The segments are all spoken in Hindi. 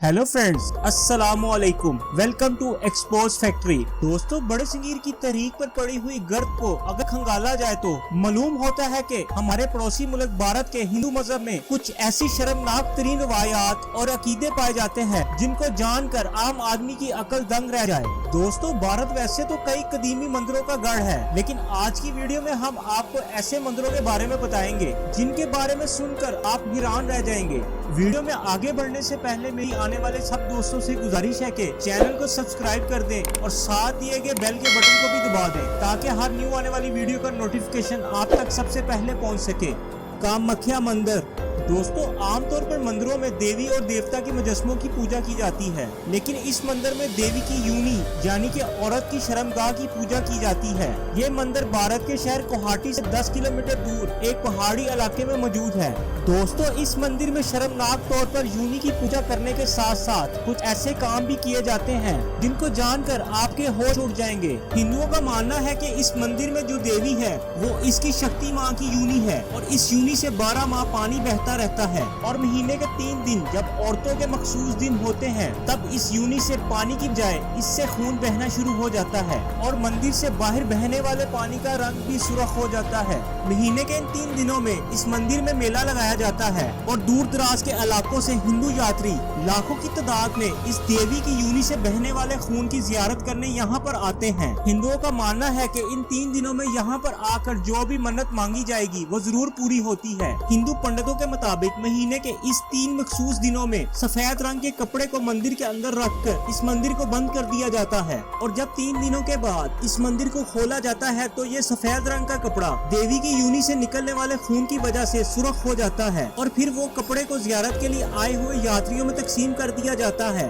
हेलो फ्रेंड्स, अस्सलामुअलैकुम। Welcome to expose factory. दोस्तों, बड़े सिंगीर की तहरीक पर पड़ी हुई गर्द को अगर खंगाला जाए तो मालूम होता है कि हमारे पड़ोसी मुल्क भारत के हिंदू मजहब में कुछ ऐसी शर्मनाक तरीन रवायात और अकीदे पाए जाते हैं जिनको जानकर आम आदमी की अकल दंग रह जाए। दोस्तों, भारत वैसे तो कई कदीमी मंदिरों का गढ़ है, लेकिन आज की वीडियो में हम आपको ऐसे मंदिरों के बारे में बताएंगे जिनके बारे में सुनकर आप हैरान रह जाएंगे। वीडियो में आगे बढ़ने से पहले मेरी आने वाले सब दोस्तों से गुजारिश है कि चैनल को सब्सक्राइब कर दें और साथ दिए गए बेल के बटन को भी दबा दें ताकि हर न्यू आने वाली वीडियो का नोटिफिकेशन आप तक सबसे पहले पहुंच सके। कामाख्या मंदिर। दोस्तों, आमतौर पर मंदिरों में देवी और देवता के मुजस्मों की पूजा की जाती है, लेकिन इस मंदिर में देवी की यूनी यानी कि औरत की शर्मगाह की पूजा की जाती है। ये मंदिर भारत के शहर गुवाहाटी से 10 किलोमीटर दूर एक पहाड़ी इलाके में मौजूद है। दोस्तों, इस मंदिर में शर्मनाक तौर पर यूनी की पूजा करने के साथ साथ कुछ ऐसे काम भी किए जाते हैं जिनको जानकर आपके होश उड़ जाएंगे। हिंदुओं का मानना है कि इस मंदिर में जो देवी है वो इसकी शक्ति माँ की यूनी है और इस यूनी से 12 माह पानी बहता रहता है और महीने के 3 दिन जब औरतों के मखसूस दिन होते हैं तब इस यूनी से पानी की बजाय इससे खून बहना शुरू हो जाता है और मंदिर से बाहर बहने वाले पानी का रंग भी सुर्ख हो जाता है। महीने के इन 3 दिनों में इस मंदिर में मेला लगाया जाता है और दूर दराज के इलाकों से हिंदू यात्री लाखों की तादाद में इस देवी की यूनी से बहने वाले खून की जियारत करने यहाँ पर आते हैं। हिंदुओं का मानना है कि इन 3 दिनों में यहाँ पर आकर जो भी मन्नत मांगी जाएगी वो जरूर पूरी होती है। हिंदू पंडितों के मुताबिक महीने के इस 3 मखसूस दिनों में सफेद रंग के कपड़े को मंदिर के अंदर रखकर इस मंदिर को बंद कर दिया जाता है और जब 3 दिनों के बाद इस मंदिर को खोला जाता है तो ये सफेद रंग का कपड़ा देवी की यूनी से निकलने वाले खून की वजह से सुर्ख हो जाता है और फिर वो कपड़े को जियारत के लिए आए हुए यात्रियों में तकसीम कर दिया जाता है।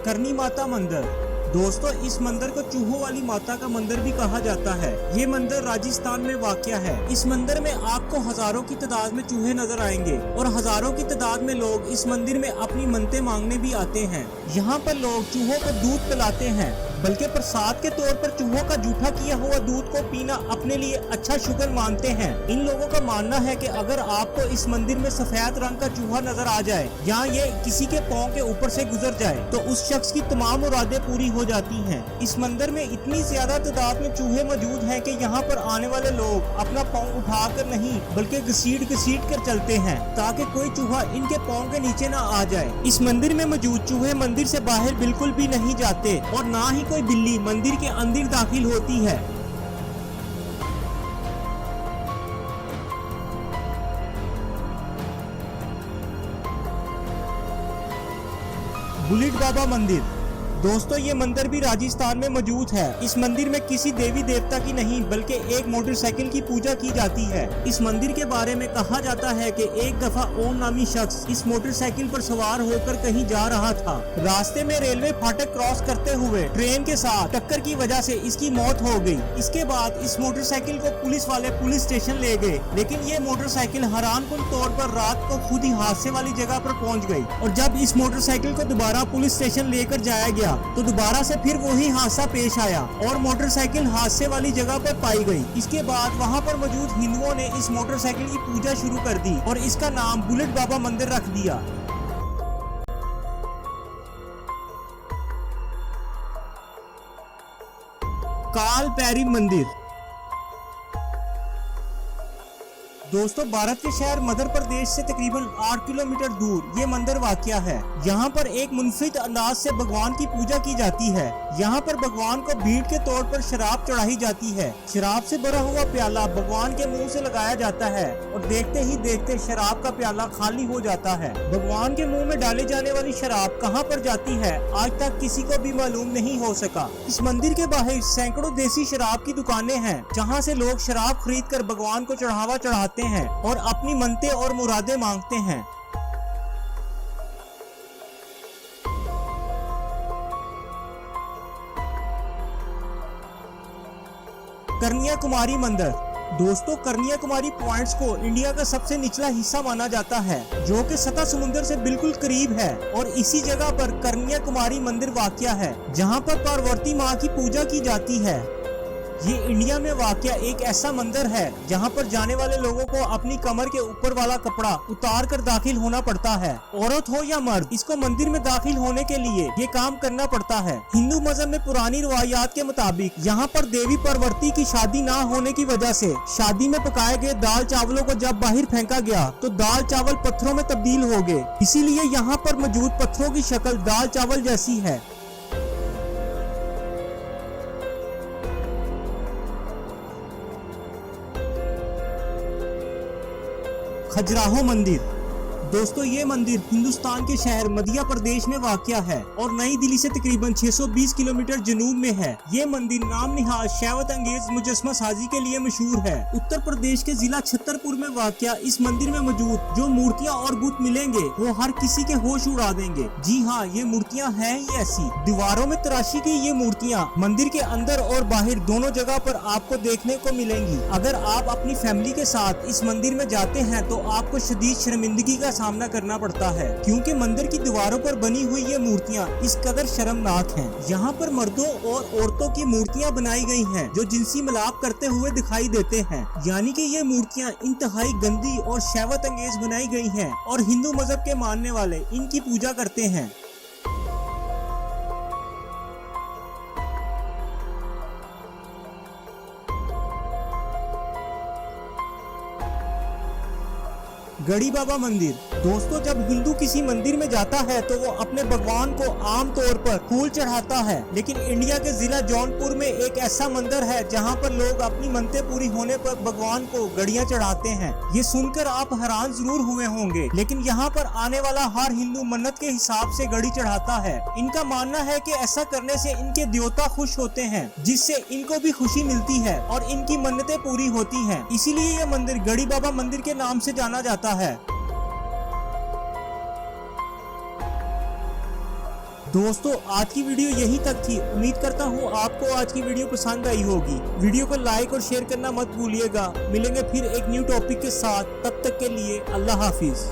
करनी माता मंदिर। दोस्तों, इस मंदिर को चूहों वाली माता का मंदिर भी कहा जाता है। ये मंदिर राजस्थान में वाक़या है। इस मंदिर में आपको हजारों की तादाद में चूहे नजर आएंगे और हजारों की तादाद में लोग इस मंदिर में अपनी मन्नतें मांगने भी आते हैं। यहाँ पर लोग चूहों को दूध पिलाते हैं, बल्कि प्रसाद के तौर पर चूहों का जूठा किया हुआ दूध को पीना अपने लिए अच्छा शुगर मानते हैं। इन लोगों का मानना है कि अगर आपको इस मंदिर में सफेद रंग का चूहा नजर आ जाए या ये किसी के पांव के ऊपर से गुजर जाए तो उस शख्स की तमाम मुरादें पूरी हो जाती हैं। इस मंदिर में इतनी ज्यादा तादाद में चूहे मौजूद हैं कि यहाँ पर आने वाले लोग अपना पाँव उठाकर नहीं बल्कि घसीट कर चलते हैं ताकि कोई चूहा इनके पाँव के नीचे न आ जाए। इस मंदिर में मौजूद चूहे मंदिर से बाहर बिल्कुल भी नहीं जाते और ना ही कोई बिल्ली मंदिर के अंदर दाखिल होती है। बुलेट बाबा मंदिर। दोस्तों, ये मंदिर भी राजस्थान में मौजूद है। इस मंदिर में किसी देवी देवता की नहीं बल्कि एक मोटरसाइकिल की पूजा की जाती है। इस मंदिर के बारे में कहा जाता है कि एक दफा ओम नामी शख्स इस मोटरसाइकिल पर सवार होकर कहीं जा रहा था। रास्ते में रेलवे फाटक क्रॉस करते हुए ट्रेन के साथ टक्कर की वजह से इसकी मौत हो गई। इसके बाद इस मोटरसाइकिल को पुलिस वाले पुलिस स्टेशन ले गए, लेकिन ये मोटरसाइकिल हैरानकुन तौर पर रात को खुद ही हादसे वाली जगह पर पहुँच गई और जब इस मोटरसाइकिल को दोबारा पुलिस स्टेशन लेकर जाया गया तो दोबारा से फिर वही हादसा पेश आया और मोटरसाइकिल हादसे वाली जगह पर पाई गई। इसके बाद वहां पर मौजूद हिंदुओं ने इस मोटरसाइकिल की पूजा शुरू कर दी और इसका नाम बुलेट बाबा मंदिर रख दिया। काल पैरी मंदिर। दोस्तों, भारत के शहर मध्य प्रदेश से तकरीबन 8 किलोमीटर दूर ये मंदिर वाक़या है। यहाँ पर एक मुनफरिद अंदाज से भगवान की पूजा की जाती है। यहाँ पर भगवान को भीख के तौर पर शराब चढ़ाई जाती है। शराब से भरा हुआ प्याला भगवान के मुंह से लगाया जाता है और देखते ही देखते शराब का प्याला खाली हो जाता है। भगवान के मुंह में डाले जाने वाली शराब कहाँ पर जाती है आज तक किसी को भी मालूम नहीं हो सका। इस मंदिर के बाहर सैकड़ों देसी शराब की दुकानें हैं जहाँ से लोग शराब खरीद कर भगवान को चढ़ावा चढ़ाते हैं और अपनी मन्नतें और मुरादें मांगते हैं। कन्या कुमारी मंदिर। दोस्तों, कन्या कुमारी पॉइंट्स को इंडिया का सबसे निचला हिस्सा माना जाता है जो कि सतह समुद्र से बिल्कुल करीब है और इसी जगह पर कन्या कुमारी मंदिर वाक़या है जहां पर पार्वती माँ की पूजा की जाती है। ये इंडिया में वाक़या एक ऐसा मंदिर है जहाँ पर जाने वाले लोगों को अपनी कमर के ऊपर वाला कपड़ा उतार कर दाखिल होना पड़ता है। औरत हो या मर्द, इसको मंदिर में दाखिल होने के लिए ये काम करना पड़ता है। हिंदू मजहब में पुरानी रवायात के मुताबिक यहाँ पर देवी पार्वती की शादी ना होने की वजह से शादी में पकाए गए दाल चावलों को जब बाहर फेंका गया तो दाल चावल पत्थरों में तब्दील हो गए। इसीलिए यहाँ पर मौजूद पत्थरों की शक्ल दाल चावल जैसी है। खजुराहो मंदिर। दोस्तों, ये मंदिर हिंदुस्तान के शहर मध्य प्रदेश में वाक़या है और नई दिल्ली से तकरीबन 620 किलोमीटर जनूब में है। ये मंदिर नाम निहाज शैवत अंगेज मुजस्समा साजी के लिए मशहूर है। उत्तर प्रदेश के जिला छतरपुर में वाक़या इस मंदिर में मौजूद जो मूर्तियाँ और बुत मिलेंगे वो हर किसी के होश उड़ा देंगे। जी हाँ, ये मूर्तियाँ हैं ही ऐसी। दीवारों में तराशी गई ये मूर्तियाँ मंदिर के अंदर और बाहर दोनों जगह पर आपको देखने को मिलेंगी। अगर आप अपनी फैमिली के साथ इस मंदिर में जाते हैं तो आपको शदीद शर्मिंदगी का सामना करना पड़ता है, क्योंकि मंदिर की दीवारों पर बनी हुई ये मूर्तियाँ इस कदर शर्मनाक हैं। यहाँ पर मर्दों और औरतों की मूर्तियाँ बनाई गई हैं जो जिनसी मिलाप करते हुए दिखाई देते हैं, यानी कि ये मूर्तियाँ इंतहाई गंदी और शैवत अंगेज बनाई गई हैं और हिंदू मजहब के मानने वाले इनकी पूजा करते हैं। गड़ी बाबा मंदिर। दोस्तों, जब हिंदू किसी मंदिर में जाता है तो वो अपने भगवान को आम तौर पर फूल चढ़ाता है, लेकिन इंडिया के जिला जौनपुर में एक ऐसा मंदिर है जहां पर लोग अपनी मन्नतें पूरी होने पर भगवान को गड़ियां चढ़ाते हैं। ये सुनकर आप हैरान जरूर हुए होंगे, लेकिन यहाँ पर आने वाला हर हिंदू मन्नत के हिसाब से गड़ी चढ़ाता है। इनका मानना है कि ऐसा करने से इनके देवता खुश होते हैं, जिससे इनको भी खुशी मिलती है और इनकी मन्नतें पूरी होती हैं। इसीलिए ये मंदिर गड़ी बाबा मंदिर के नाम से जाना जाता है। दोस्तों, आज की वीडियो यहीं तक थी। उम्मीद करता हूँ आपको आज की वीडियो पसंद आई होगी। वीडियो को लाइक और शेयर करना मत भूलिएगा। मिलेंगे फिर एक न्यू टॉपिक के साथ, तब तक के लिए अल्लाह हाफिज।